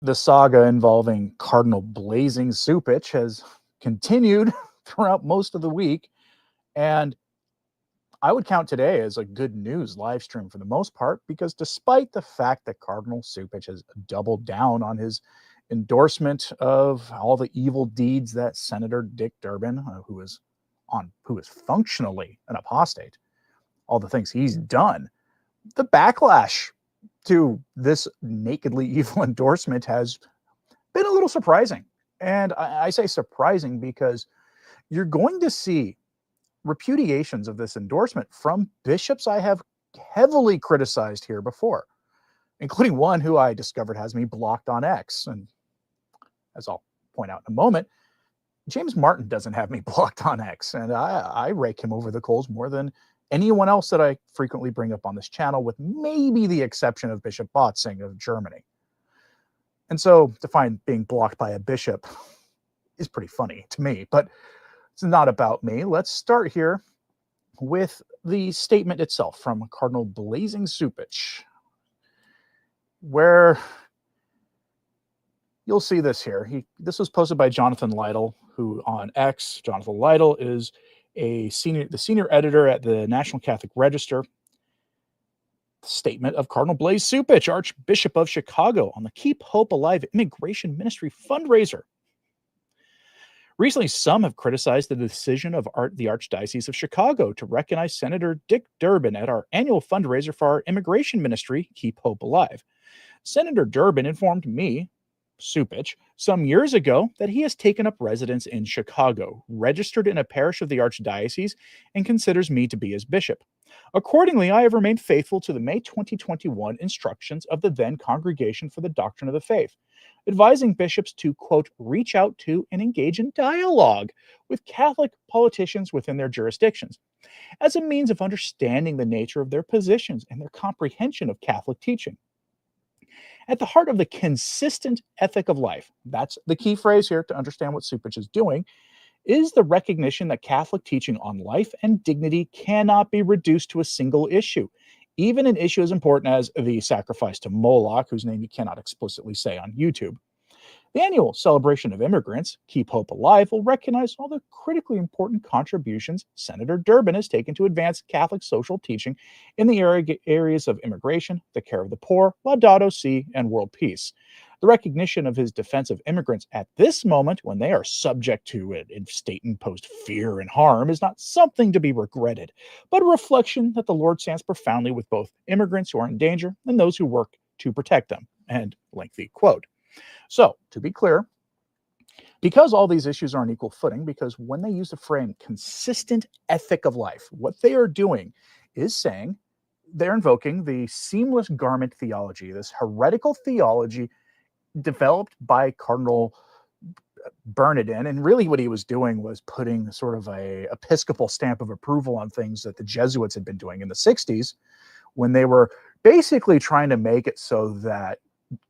The saga involving Cardinal Blazing Cupich has continued throughout most of the week, and I would count today as a good news live stream for the most part, because despite the fact that Cardinal Cupich has doubled down on his endorsement of all the evil deeds that Senator Dick Durbin, who is functionally an apostate, all the things he's done, the backlash to this nakedly evil endorsement has been a little surprising. And I say surprising because you're going to see repudiations of this endorsement from bishops I have heavily criticized here before, including one who I discovered has me blocked on X. And as I'll point out in a moment, James Martin doesn't have me blocked on X, and I rake him over the coals more than anyone else that I frequently bring up on this channel, with maybe the exception of Bishop Botzing of Germany. And so to find being blocked by a bishop is pretty funny to me, but it's not about me. Let's start here with the statement itself from Cardinal Blazing Cupich, where you'll see this here. This was posted by Jonathan Lytle, who on X, Jonathan Lytle is the senior editor at the National Catholic Register. Statement of Cardinal Blaise Cupich, Archbishop of Chicago, on the Keep Hope Alive Immigration Ministry fundraiser. Recently, some have criticized the decision of the Archdiocese of Chicago to recognize Senator Dick Durbin at our annual fundraiser for our immigration ministry, Keep Hope Alive. Senator Durbin informed me, Cupich, some years ago that he has taken up residence in Chicago, registered in a parish of the Archdiocese, and considers me to be his bishop. Accordingly, I have remained faithful to the May 2021 instructions of the then Congregation for the Doctrine of the Faith, advising bishops to, quote, reach out to and engage in dialogue with Catholic politicians within their jurisdictions, as a means of understanding the nature of their positions and their comprehension of Catholic teaching. At the heart of the consistent ethic of life, that's the key phrase here to understand what Cupich is doing, is the recognition that Catholic teaching on life and dignity cannot be reduced to a single issue, even an issue as important as the sacrifice to Moloch, whose name you cannot explicitly say on YouTube. The annual celebration of immigrants, Keep Hope Alive, will recognize all the critically important contributions Senator Durbin has taken to advance Catholic social teaching in the areas of immigration, the care of the poor, Laudato Si, and world peace. The recognition of his defense of immigrants at this moment, when they are subject to state-imposed fear and harm, is not something to be regretted, but a reflection that the Lord stands profoundly with both immigrants who are in danger and those who work to protect them. End lengthy quote. So, to be clear, because all these issues are on equal footing, because when they use the frame consistent ethic of life, what they are doing is saying they're invoking the seamless garment theology, this heretical theology developed by Cardinal Bernardin. And really what he was doing was putting sort of a episcopal stamp of approval on things that the Jesuits had been doing in the 60s, when they were basically trying to make it so that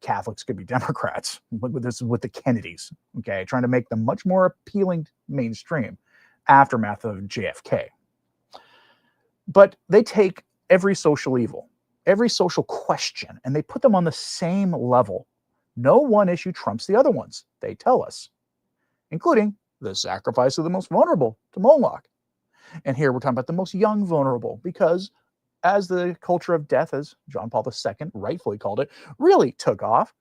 Catholics could be Democrats, with the Kennedys, okay, trying to make them much more appealing mainstream, aftermath of JFK. But they take every social evil, every social question, and they put them on the same level. No one issue trumps the other ones, they tell us, including the sacrifice of the most vulnerable to Moloch. And here we're talking about the most young vulnerable, because as the culture of death, as John Paul II rightfully called it, really took off,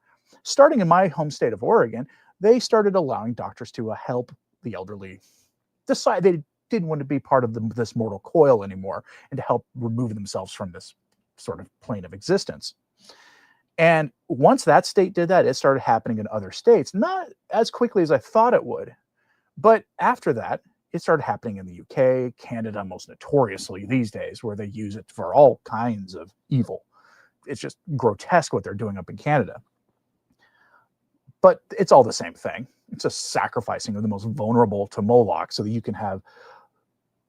starting in my home state of Oregon, they started allowing doctors to help the elderly decide they didn't want to be part of this mortal coil anymore, and to help remove themselves from this sort of plane of existence. And once that state did that, it started happening in other states, not as quickly as I thought it would. But after that, it started happening in the UK, Canada most notoriously these days, where they use it for all kinds of evil. It's just grotesque what they're doing up in Canada. But it's all the same thing. It's a sacrificing of the most vulnerable to Moloch so that you can have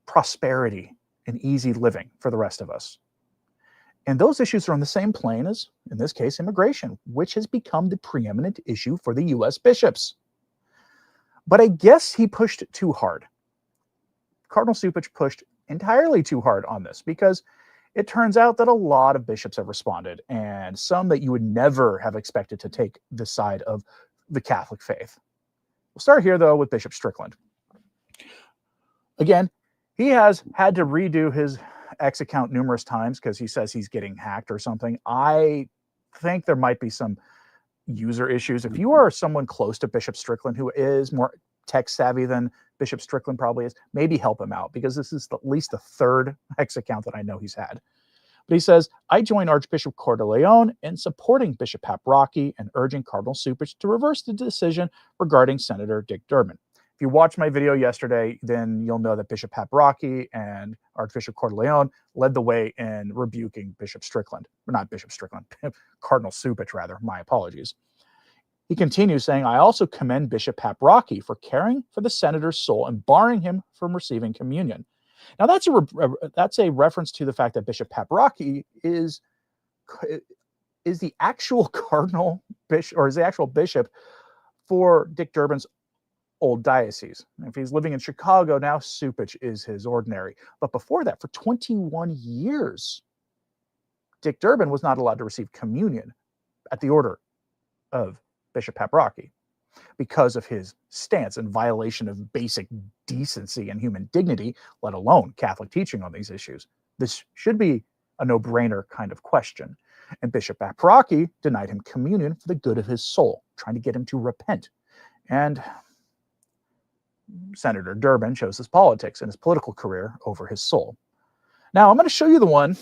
prosperity and easy living for the rest of us. And those issues are on the same plane as, in this case, immigration, which has become the preeminent issue for the U.S. bishops. But I guess he pushed too hard. Cardinal Cupich pushed entirely too hard on this, because It turns out that a lot of bishops have responded, and some that you would never have expected to take the side of the Catholic faith. We'll start here, though, with Bishop Strickland. Again, he has had to redo his X account numerous times because he says he's getting hacked or something. I think there might be some user issues. If you are someone close to Bishop Strickland who is more tech savvy than Bishop Strickland probably is, maybe help him out, because this is at least the third X account that I know he's had. But he says, I join Archbishop Cordileone in supporting Bishop Paprocki and urging Cardinal Cupich to reverse the decision regarding Senator Dick Durbin. If you watched my video yesterday, then you'll know that Bishop Paprocki and Archbishop Cordileone led the way in rebuking Bishop Strickland. Or not Bishop Strickland, Cardinal Cupich, rather. My apologies. He continues saying, I also commend Bishop Paprocki for caring for the senator's soul and barring him from receiving communion. Now, that's a reference to the fact that Bishop Paprocki is the actual cardinal bishop, or is the actual bishop for Dick Durbin's old diocese. If he's living in Chicago now, Cupich is his ordinary. But before that, for 21 years, Dick Durbin was not allowed to receive communion at the order of Bishop Paprocki because of his stance in violation of basic decency and human dignity, let alone Catholic teaching on these issues. This should be a no-brainer kind of question. And Bishop Paprocki denied him communion for the good of his soul, trying to get him to repent. And Senator Durbin chose his politics and his political career over his soul. Now, I'm going to show you the one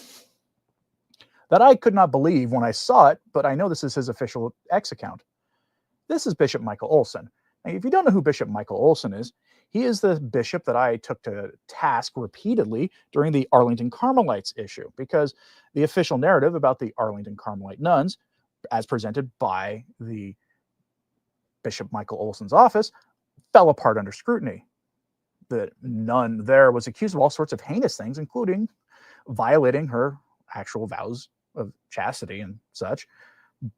that I could not believe when I saw it, but I know this is his official X account. This is Bishop Michael Olson. Now, if you don't know who Bishop Michael Olson is, he is the bishop that I took to task repeatedly during the Arlington Carmelites issue, because the official narrative about the Arlington Carmelite nuns, as presented by the Bishop Michael Olson's office, fell apart under scrutiny. The nun there was accused of all sorts of heinous things, including violating her actual vows of chastity and such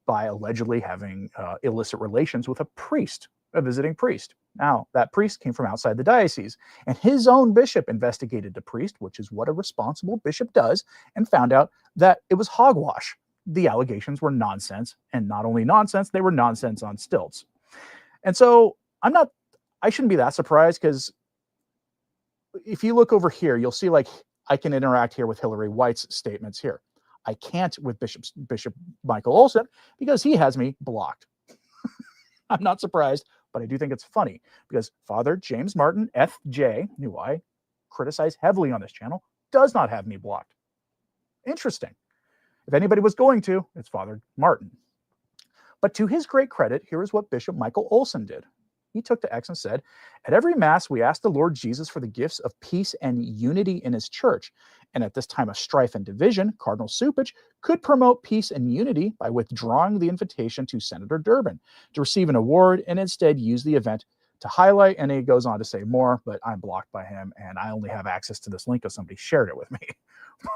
by allegedly having illicit relations with a priest, a visiting priest. Now, that priest came from outside the diocese, and his own bishop investigated the priest, which is what a responsible bishop does, and found out that it was hogwash. The allegations were nonsense, and not only nonsense, they were nonsense on stilts. And so I shouldn't be that surprised, because if you look over here, you'll see like I can interact here with Hillary White's statements here. I can't with Bishop Michael Olson because he has me blocked. I'm not surprised, but I do think it's funny because Father James Martin, FJ, who I criticize heavily on this channel, does not have me blocked. Interesting. If anybody was going to, it's Father Martin. But to his great credit, here is what Bishop Michael Olson did. He took to X and said, at every Mass, we ask the Lord Jesus for the gifts of peace and unity in his church. And at this time of strife and division, Cardinal Cupich could promote peace and unity by withdrawing the invitation to Senator Durbin to receive an award and instead use the event to highlight. And he goes on to say more, but I'm blocked by him and I only have access to this link because somebody shared it with me.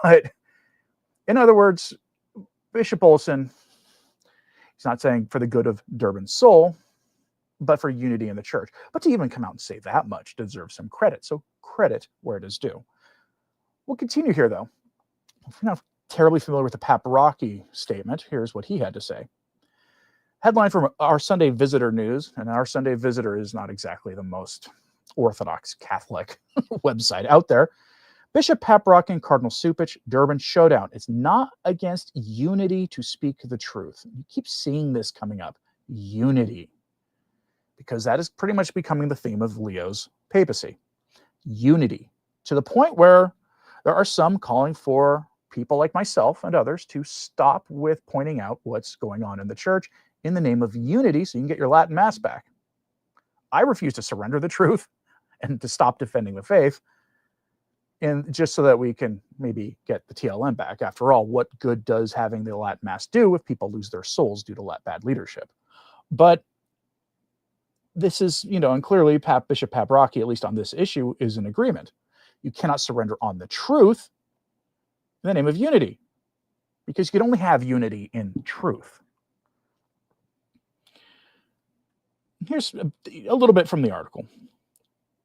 But in other words, Bishop Olson, he's not saying for the good of Durbin's soul, but for unity in the church. But to even come out and say that much deserves some credit. So credit where it is due. We'll continue here, though. If you're not terribly familiar with the Paprocki statement, here's what he had to say. Headline from Our Sunday Visitor News, and Our Sunday Visitor is not exactly the most orthodox Catholic website out there. Bishop Paprocki and Cardinal Cupich, Durbin showdown. It's not against unity to speak the truth. You keep seeing this coming up. Unity. Because that is pretty much becoming the theme of Leo's papacy. Unity. To the point where there are some calling for people like myself and others to stop with pointing out what's going on in the church in the name of unity so you can get your Latin Mass back. I refuse to surrender the truth and to stop defending the faith, and just so that we can maybe get the TLM back. After all, what good does having the Latin Mass do if people lose their souls due to bad leadership? But this is, and clearly Bishop Paprocki, at least on this issue, is in agreement. You cannot surrender on the truth in the name of unity, because you can only have unity in truth. Here's a little bit from the article.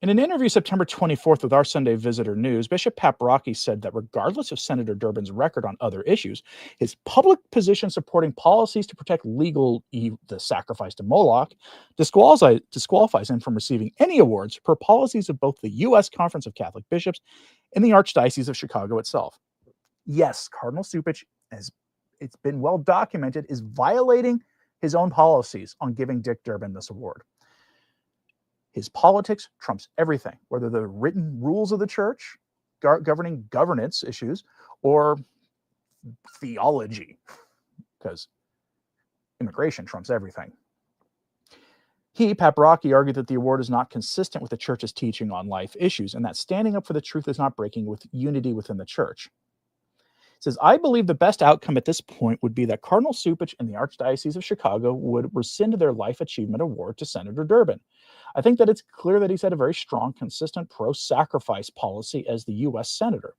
In an interview September 24th with Our Sunday Visitor News, Bishop Paprocki said that regardless of Senator Durbin's record on other issues, his public position supporting policies to protect the sacrifice to Moloch disqualifies him from receiving any awards per policies of both the U.S. Conference of Catholic Bishops and the Archdiocese of Chicago itself. Yes, Cardinal Cupich, as it's been well documented, is violating his own policies on giving Dick Durbin this award. His politics trumps everything, whether the written rules of the church governing governance issues or theology, because immigration trumps everything. He, Paprocki, argued that the award is not consistent with the church's teaching on life issues and that standing up for the truth is not breaking with unity within the church. He says, I believe the best outcome at this point would be that Cardinal Cupich and the Archdiocese of Chicago would rescind their Life Achievement Award to Senator Durbin. I think that it's clear that he's had a very strong, consistent pro-sacrifice policy as the U.S. Senator.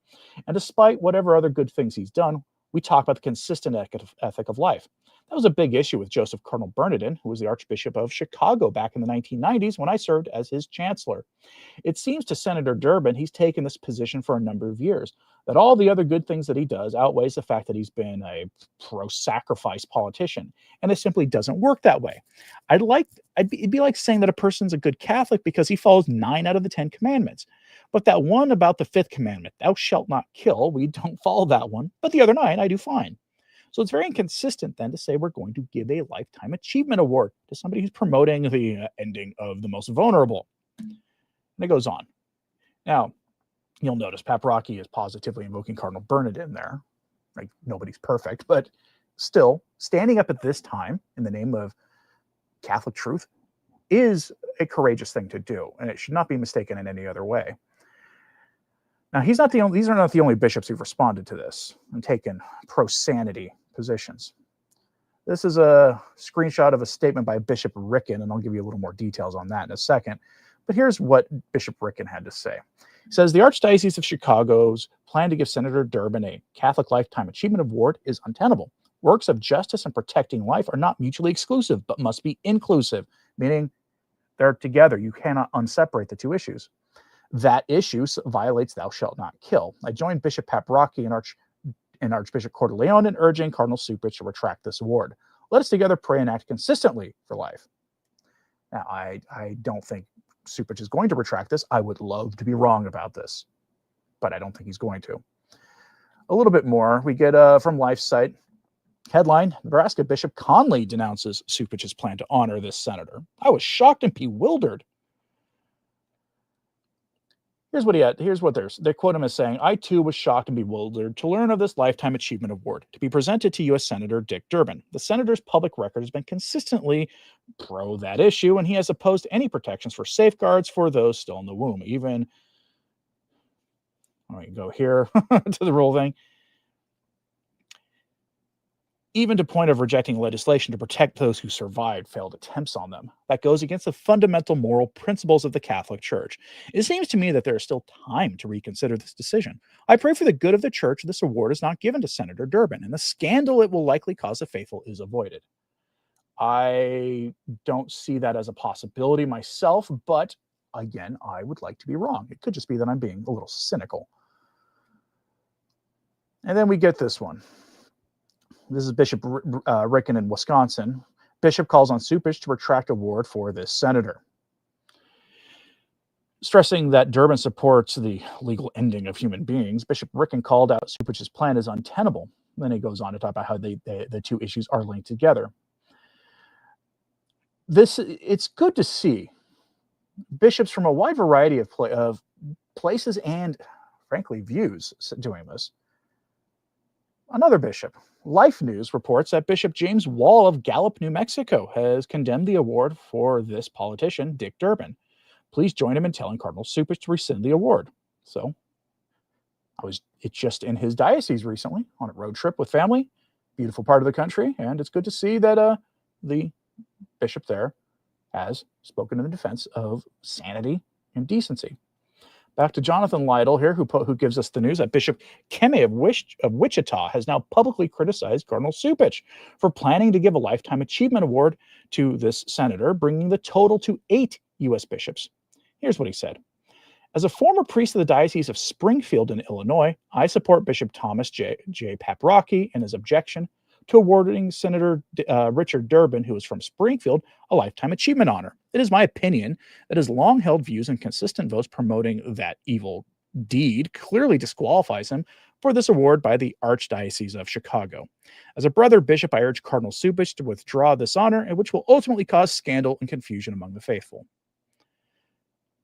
And despite whatever other good things he's done, we talk about the consistent ethic of life. That was a big issue with Joseph Cardinal Bernardin, who was the Archbishop of Chicago back in the 1990s when I served as his chancellor. It seems to Senator Durbin he's taken this position for a number of years, that all the other good things that he does outweighs the fact that he's been a pro-sacrifice politician, and it simply doesn't work that way. It'd be like saying that a person's a good Catholic because he follows 9 out of the 10 commandments. But that one about the 5th commandment, thou shalt not kill, we don't follow that one, but the other 9 I do fine. So it's very inconsistent then to say we're going to give a Lifetime Achievement Award to somebody who's promoting the ending of the most vulnerable. And it goes on. Now, you'll notice Paprocki is positively invoking Cardinal Bernardin there. Like, nobody's perfect, but still, standing up at this time in the name of Catholic truth is a courageous thing to do, and it should not be mistaken in any other way. Now, these are not the only bishops who've responded to this and taken pro-sanity positions. This is a screenshot of a statement by Bishop Ricken, and I'll give you a little more details on that in a second. But here's what Bishop Ricken had to say. He says, the Archdiocese of Chicago's plan to give Senator Durbin a Catholic Lifetime Achievement Award is untenable. Works of justice and protecting life are not mutually exclusive, but must be inclusive, meaning they're together. You cannot unseparate the two issues. That issue violates thou shalt not kill. I joined Bishop Paprocki and Archbishop Cordileone in urging Cardinal Cupich to retract this award. Let us together pray and act consistently for life. Now, I don't think Cupich is going to retract this. I would love to be wrong about this, but I don't think he's going to. A little bit more. We get from LifeSite. Headline, Nebraska Bishop Conley denounces Cupich's plan to honor this senator. I was shocked and bewildered. Here's what they quote him as saying, I too was shocked and bewildered to learn of this Lifetime Achievement Award to be presented to U.S. Senator Dick Durbin. The senator's public record has been consistently pro that issue, and he has opposed any protections for safeguards for those still in the womb. Even, let me go here to the rule thing. Even to point of rejecting legislation to protect those who survived failed attempts on them. That goes against the fundamental moral principles of the Catholic Church. It seems to me that there is still time to reconsider this decision. I pray for the good of the Church this award is not given to Senator Durbin, and the scandal it will likely cause the faithful is avoided. I don't see that as a possibility myself, but again, I would like to be wrong. It could just be that I'm being a little cynical. And then we get this one. This is Bishop Ricken in Wisconsin. Bishop calls on Cupich to retract award for this senator. Stressing that Durbin supports the legal ending of human beings, Bishop Ricken called out Cupich's plan as untenable. Then he goes on to talk about how the two issues are linked together. It's good to see bishops from a wide variety of places and, frankly, views doing this. Another bishop, Life News, reports that Bishop James Wall of Gallup, New Mexico, has condemned the award for this politician, Dick Durbin. Please join him in telling Cardinal Cupich to rescind the award. So, it's just in his diocese recently on a road trip with family, beautiful part of the country, and it's good to see that the bishop there has spoken in the defense of sanity and decency. Back to Jonathan Lytle here, who gives us the news that Bishop Kemme of Wichita has now publicly criticized Cardinal Cupich for planning to give a Lifetime Achievement Award to this senator, bringing the total to 8 U.S. bishops. Here's what he said. As a former priest of the Diocese of Springfield in Illinois, I support Bishop Thomas J. Paprocki in his objection to awarding Senator Richard Durbin, who is from Springfield, a Lifetime Achievement Honor. It is my opinion that his long-held views and consistent votes promoting that evil deed clearly disqualifies him for this award by the Archdiocese of Chicago. As a brother bishop, I urge Cardinal Cupich to withdraw this honor, which will ultimately cause scandal and confusion among the faithful.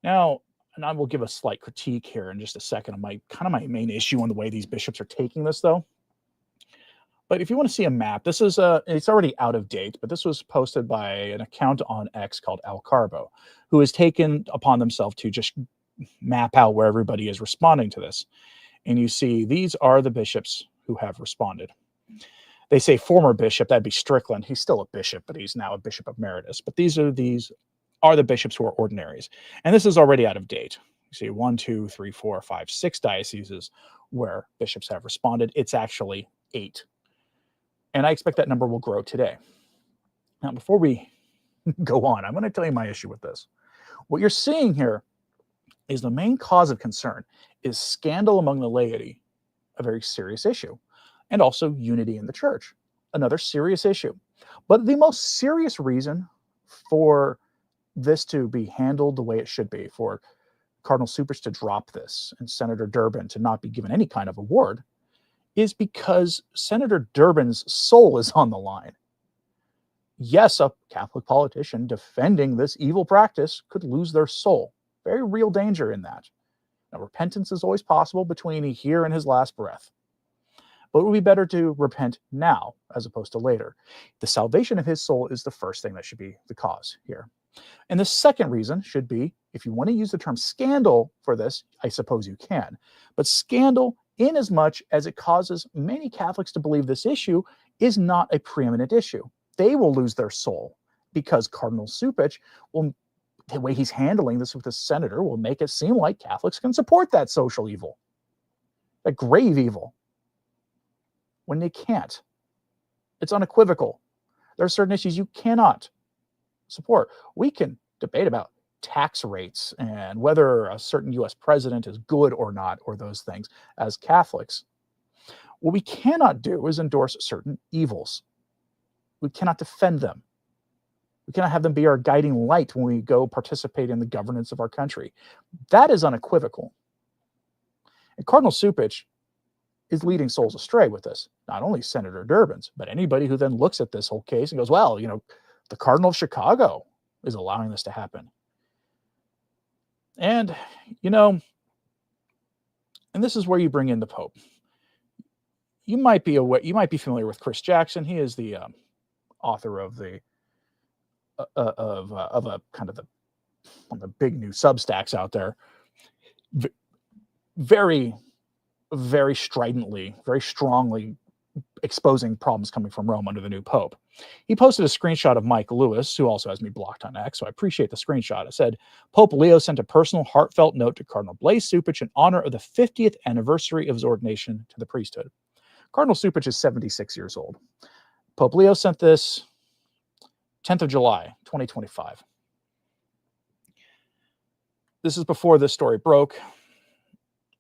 Now, and I will give a slight critique here in just a second of my main issue on the way these bishops are taking this, though. But if you want to see a map, this is it's already out of date, but this was posted by an account on X called El Carbo, who has taken upon themselves to just map out where everybody is responding to this. And you see these are the bishops who have responded. They say former bishop, that'd be Strickland. He's still a bishop, but he's now a bishop emeritus. But these are the bishops who are ordinaries. And this is already out of date. You see 1, 2, 3, 4, 5, 6 dioceses where bishops have responded. It's actually 8. And I expect that number will grow today. Now, before we go on, I'm going to tell you my issue with this. What you're seeing here is the main cause of concern is scandal among the laity, a very serious issue, and also unity in the church, another serious issue. But the most serious reason for this to be handled the way it should be, for Cardinal Cupich to drop this and Senator Durbin to not be given any kind of award, is because Senator Durbin's soul is on the line. Yes, a Catholic politician defending this evil practice could lose their soul. Very real danger in that. Now, repentance is always possible between here and his last breath. But it would be better to repent now as opposed to later. The salvation of his soul is the first thing that should be the cause here. And the second reason should be, if you want to use the term scandal for this, I suppose you can. But scandal, in as much as it causes many Catholics to believe this issue is not a preeminent issue. They will lose their soul because Cardinal Cupich will, the way he's handling this with the senator, will make it seem like Catholics can support that social evil, that grave evil, when they can't. It's unequivocal. There are certain issues you cannot support. We can debate about tax rates and whether a certain U.S. president is good or not, or those things as Catholics. What we cannot do is endorse certain evils. We cannot defend them. We cannot have them be our guiding light when we go participate in the governance of our country. That is unequivocal. And Cardinal Cupich is leading souls astray with this. Not only Senator Durbin's, but anybody who then looks at this whole case and goes, well, you know, the Cardinal of Chicago is allowing this to happen. And, you know, and this is where you bring in the Pope. You might be familiar with Chris Jackson. He is the author of one of the big new Substacks out there. Very, very stridently, very strongly exposing problems coming from Rome under the new Pope. He posted a screenshot of Mike Lewis, who also has me blocked on X, so I appreciate the screenshot. It said, Pope Leo sent a personal, heartfelt note to Cardinal Blaise Cupich in honor of the 50th anniversary of his ordination to the priesthood. Cardinal Cupich is 76 years old. Pope Leo sent this 10th of July, 2025. This is before this story broke,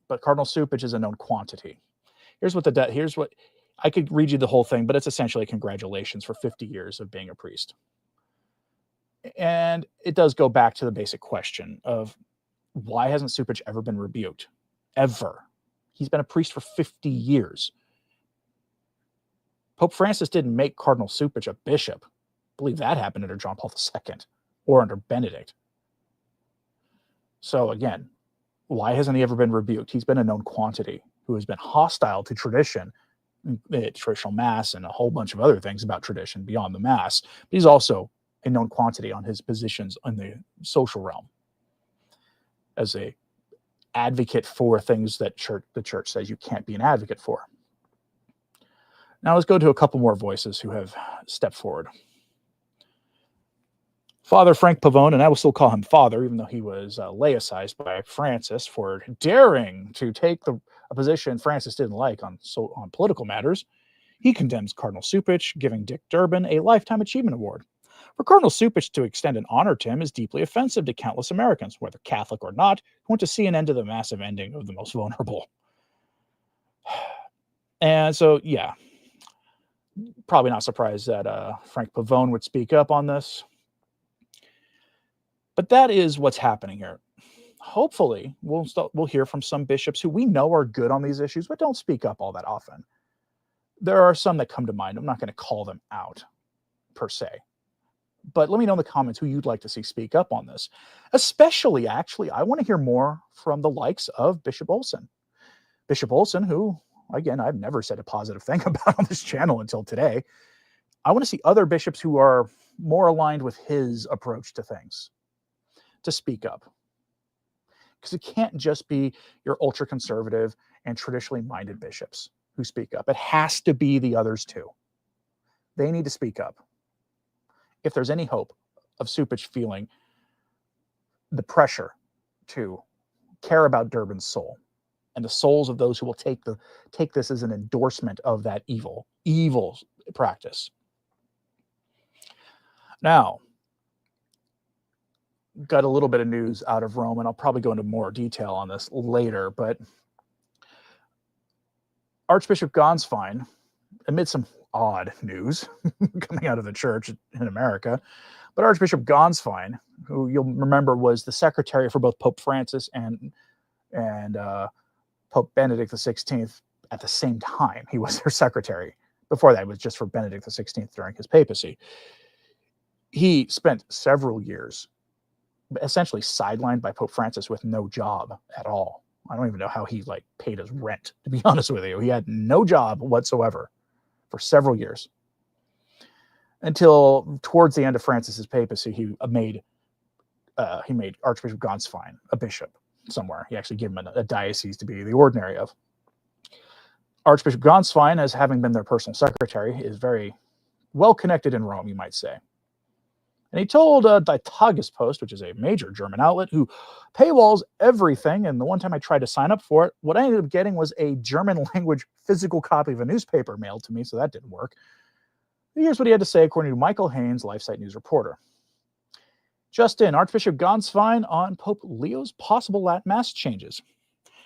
but Cardinal Cupich is a known quantity. Here's what I could read you the whole thing, but it's essentially congratulations for 50 years of being a priest. And it does go back to the basic question of why hasn't Cupich ever been rebuked? Ever. He's been a priest for 50 years. Pope Francis didn't make Cardinal Cupich a bishop. I believe that happened under John Paul II or under Benedict. So again, why hasn't he ever been rebuked? He's been a known quantity who has been hostile to tradition, traditional mass, and a whole bunch of other things about tradition beyond the mass. But he's also a known quantity on his positions in the social realm as a advocate for things that the church says you can't be an advocate for. Now let's go to a couple more voices who have stepped forward. Father Frank Pavone, and I will still call him Father, even though he was laicized by Francis for daring to take a position Francis didn't like on political matters. He condemns Cardinal Cupich, giving Dick Durbin a Lifetime Achievement Award. For Cardinal Cupich to extend an honor to him is deeply offensive to countless Americans, whether Catholic or not, who want to see an end to the massive ending of the most vulnerable. And so, yeah, probably not surprised that Frank Pavone would speak up on this. But that is what's happening here. Hopefully, we'll hear from some bishops who we know are good on these issues, but don't speak up all that often. There are some that come to mind. I'm not going to call them out, per se. But let me know in the comments who you'd like to see speak up on this. Especially, actually, I want to hear more from the likes of Bishop Olson. Bishop Olson, who, again, I've never said a positive thing about on this channel until today. I want to see other bishops who are more aligned with his approach to things to speak up. Because it can't just be your ultra-conservative and traditionally minded bishops who speak up. It has to be the others too. They need to speak up. If there's any hope of Cupich feeling the pressure to care about Durbin's soul and the souls of those who will take this as an endorsement of that evil practice. Now, got a little bit of news out of Rome, and I'll probably go into more detail on this later, but Archbishop Gonsfine, amid some odd news coming out of the church in America, but Archbishop Gonsfine, who you'll remember was the secretary for both Pope Francis and Pope Benedict XVI at the same time. He was their secretary. Before that, it was just for Benedict XVI during his papacy. He spent several years essentially sidelined by Pope Francis with no job at all. I don't even know how he paid his rent, to be honest with you. He had no job whatsoever for several years until towards the end of Francis's papacy. He made Archbishop Gonsfine a bishop somewhere. He actually gave him a diocese to be the ordinary of. Archbishop Gonsfine, as having been their personal secretary, is very well connected in Rome, you might say. And he told Die Tagespost, which is a major German outlet, who paywalls everything. And the one time I tried to sign up for it, what I ended up getting was a German language physical copy of a newspaper mailed to me, so that didn't work. Here's what he had to say, according to Michael Haynes, LifeSite News reporter. Just in, Archbishop Gonsfine on Pope Leo's possible Latin Mass changes.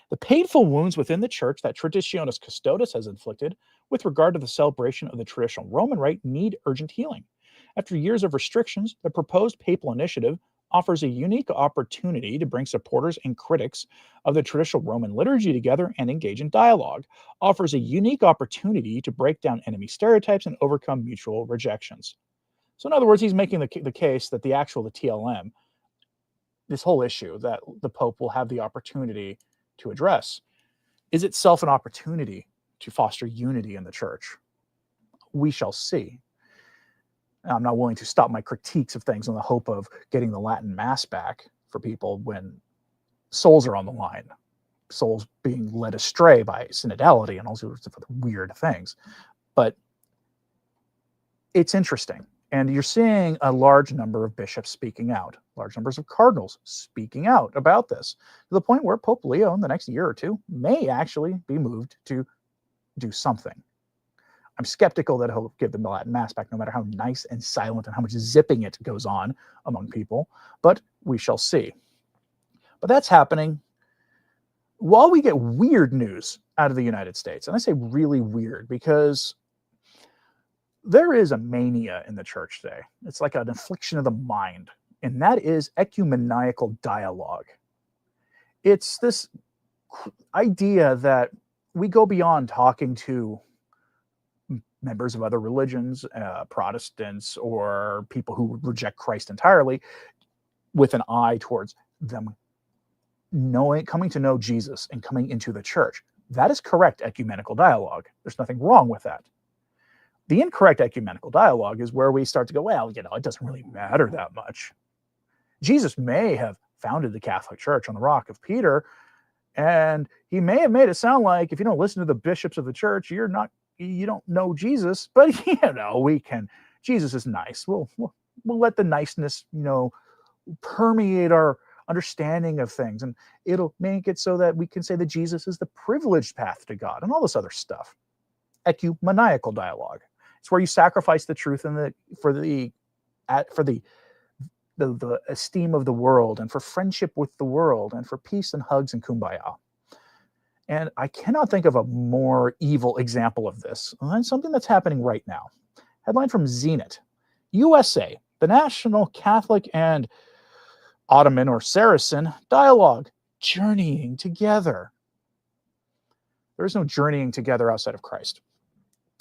The painful wounds within the church that Traditionis Custodes has inflicted with regard to the celebration of the traditional Roman rite need urgent healing. After years of restrictions, the proposed papal initiative offers a unique opportunity to bring supporters and critics of the traditional Roman liturgy together and engage in dialogue, offers a unique opportunity to break down enemy stereotypes and overcome mutual rejections. So in other words, he's making the case that the TLM, this whole issue that the Pope will have the opportunity to address, is itself an opportunity to foster unity in the church. We shall see. I'm not willing to stop my critiques of things in the hope of getting the Latin Mass back for people when souls are on the line, souls being led astray by synodality and all sorts of weird things. But it's interesting. And you're seeing a large number of bishops speaking out, large numbers of cardinals speaking out about this, to the point where Pope Leo in the next year or two may actually be moved to do something. I'm skeptical that he'll give them the Latin Mass back, no matter how nice and silent and how much zipping it goes on among people, but we shall see. But that's happening while we get weird news out of the United States. And I say really weird because there is a mania in the church today. It's like an affliction of the mind, and that is ecumenical dialogue. It's this idea that we go beyond talking to members of other religions, Protestants, or people who reject Christ entirely, with an eye towards them coming to know Jesus and coming into the church. That is correct ecumenical dialogue. There's nothing wrong with that. The incorrect ecumenical dialogue is where we start to go, well, it doesn't really matter that much. Jesus may have founded the Catholic Church on the rock of Peter, and he may have made it sound like if you don't listen to the bishops of the church, you don't know Jesus. But Jesus is nice. We'll let the niceness, permeate our understanding of things, and it'll make it so that we can say that Jesus is the privileged path to God and all this other stuff. Ecumenical dialogue. It's where you sacrifice the truth for the for the esteem of the world, and for friendship with the world, and for peace and hugs and kumbaya. And I cannot think of a more evil example of this than something that's happening right now. Headline from Zenit. USA, the National Catholic and Ottoman or Saracen dialogue, journeying together. There is no journeying together outside of Christ.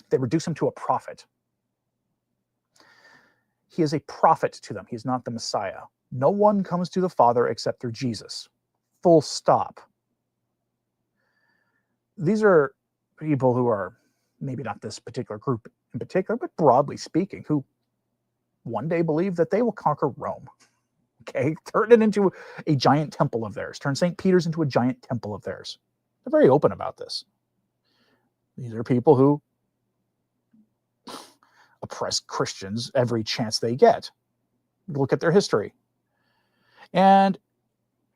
They reduce him to a prophet. He is a prophet to them. He is not the Messiah. No one comes to the Father except through Jesus. Full stop. These are people who are, maybe not this particular group in particular, but broadly speaking, who one day believe that they will conquer Rome. Okay, turn it into a giant temple of theirs. Turn St. Peter's into a giant temple of theirs. They're very open about this. These are people who oppress Christians every chance they get. Look at their history. And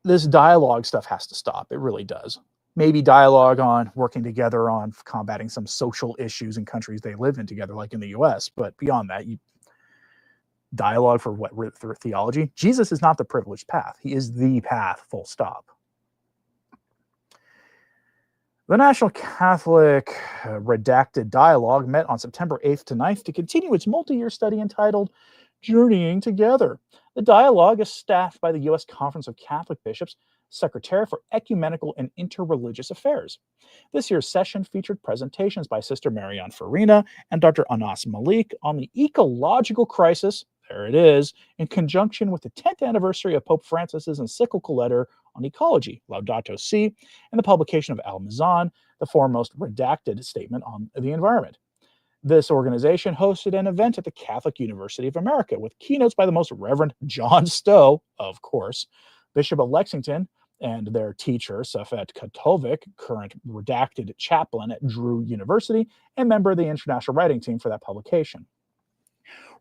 this dialogue stuff has to stop. It really does. Maybe dialogue on working together on combating some social issues in countries they live in together, like in the US. But beyond that, dialogue for what? For theology? Jesus is not the privileged path. He is the path, full stop. The National Catholic Redacted Dialogue met on September 8th to 9th to continue its multi-year study entitled Journeying Together. The dialogue is staffed by the U.S. Conference of Catholic Bishops, Secretary for Ecumenical and Interreligious Affairs. This year's session featured presentations by Sister Marianne Farina and Dr. Anas Malik on the ecological crisis, there it is, in conjunction with the 10th anniversary of Pope Francis's encyclical letter on ecology, Laudato Si, and the publication of Al-Mizan, the foremost redacted statement on the environment. This organization hosted an event at the Catholic University of America with keynotes by the Most Reverend John Stowe, of course, Bishop of Lexington, and their teacher, Safet Katovic, current redacted chaplain at Drew University and member of the international writing team for that publication.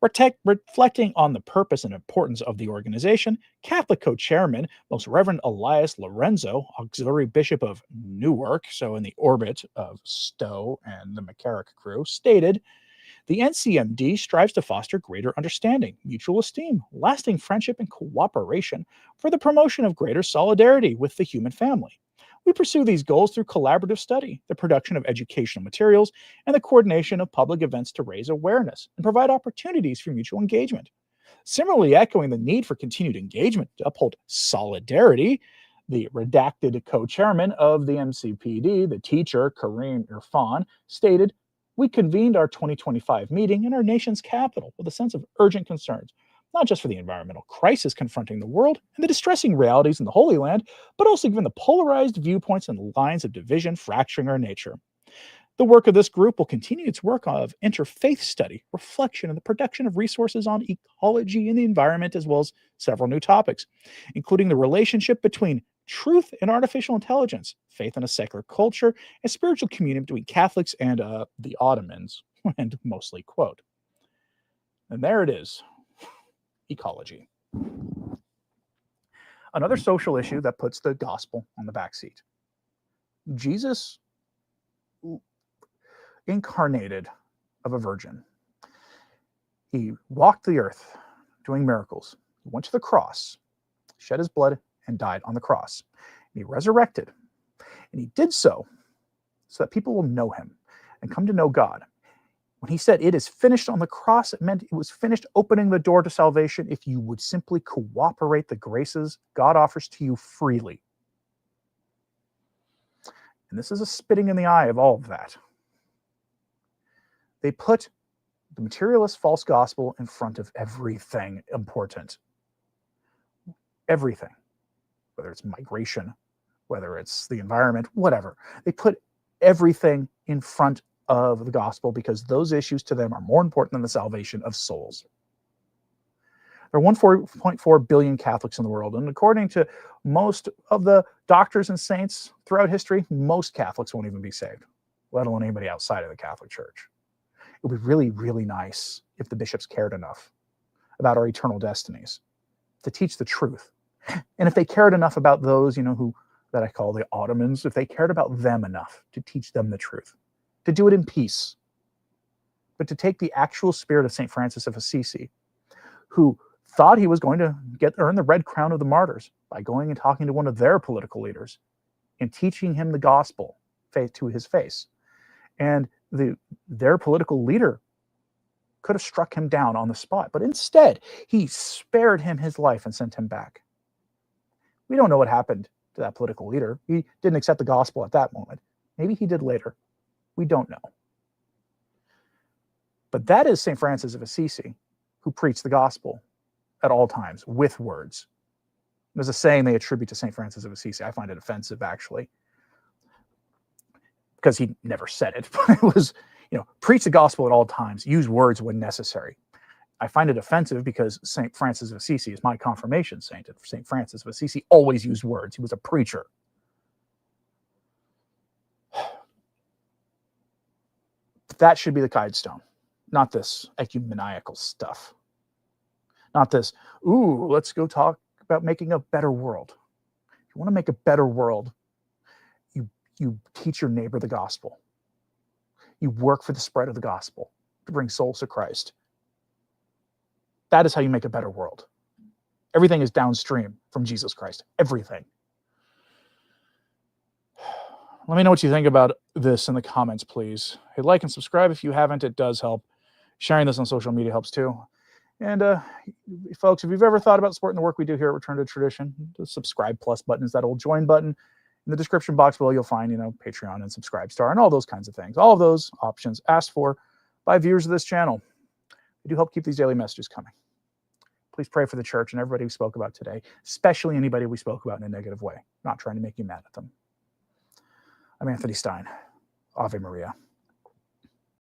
Reflecting on the purpose and importance of the organization, Catholic co-chairman, Most Reverend Elias Lorenzo, auxiliary bishop of Newark, so in the orbit of Stowe and the McCarrick crew, stated, "The NCMD strives to foster greater understanding, mutual esteem, lasting friendship, and cooperation for the promotion of greater solidarity with the human family. We pursue these goals through collaborative study, the production of educational materials, and the coordination of public events to raise awareness and provide opportunities for mutual engagement." Similarly, echoing the need for continued engagement to uphold solidarity, the redacted co-chairman of the MCPD, the teacher, Kareem Irfan, stated, "We convened our 2025 meeting in our nation's capital with a sense of urgent concerns, not just for the environmental crisis confronting the world and the distressing realities in the Holy Land, but also given the polarized viewpoints and lines of division fracturing our nature. The work of this group will continue its work of interfaith study, reflection, and the production of resources on ecology and the environment, as well as several new topics, including the relationship between truth and artificial intelligence, faith in a secular culture, and spiritual communion between Catholics and the Ottomans," and mostly quote. And there it is. Ecology. Another social issue that puts the gospel on the back seat. Jesus incarnated of a virgin. He walked the earth doing miracles. He went to the cross, shed his blood, and died on the cross. And he resurrected. And he did so that people will know him and come to know God. When he said, "It is finished" on the cross, it meant it was finished, opening the door to salvation if you would simply cooperate the graces God offers to you freely. And this is a spitting in the eye of all of that. They put the materialist false gospel in front of everything important. Everything. Whether it's migration, whether it's the environment, whatever. They put everything in front of the gospel because those issues to them are more important than the salvation of souls. There are 1.4 billion Catholics in the world, and according to most of the doctors and saints throughout history, most Catholics won't even be saved, let alone anybody outside of the Catholic Church. It would be really, really nice if the bishops cared enough about our eternal destinies to teach the truth. And if they cared enough about those, who that I call the Ottomans, if they cared about them enough to teach them the truth, to do it in peace, but to take the actual spirit of St. Francis of Assisi, who thought he was going to earn the red crown of the martyrs by going and talking to one of their political leaders and teaching him the gospel to his face. And their political leader could have struck him down on the spot, but instead he spared him his life and sent him back. We don't know what happened to that political leader. He didn't accept the gospel at that moment. Maybe he did later. We don't know. But that is St. Francis of Assisi, who preached the gospel at all times with words. There's a saying they attribute to St. Francis of Assisi. I find it offensive, actually, because he never said it. But it was, preach the gospel at all times, use words when necessary. I find it offensive because St. Francis of Assisi is my confirmation saint. St. Francis of Assisi always used words. He was a preacher. That should be the guidestone, not this ecumenical stuff. Not this, let's go talk about making a better world. If you want to make a better world, you teach your neighbor the gospel. You work for the spread of the gospel to bring souls to Christ. That is how you make a better world. Everything is downstream from Jesus Christ. Everything. Let me know what you think about this in the comments, please. Hey, like and subscribe if you haven't. It does help. Sharing this on social media helps too. And folks, if you've ever thought about supporting the work we do here at Return to Tradition, the subscribe plus button is that old join button. In the description box below, you'll find, Patreon and Subscribestar and all those kinds of things. All of those options asked for by viewers of this channel. They do help keep these daily messages coming. Please pray for the church and everybody we spoke about today, especially anybody we spoke about in a negative way. Not trying to make you mad at them. I'm Anthony Stine. Ave Maria.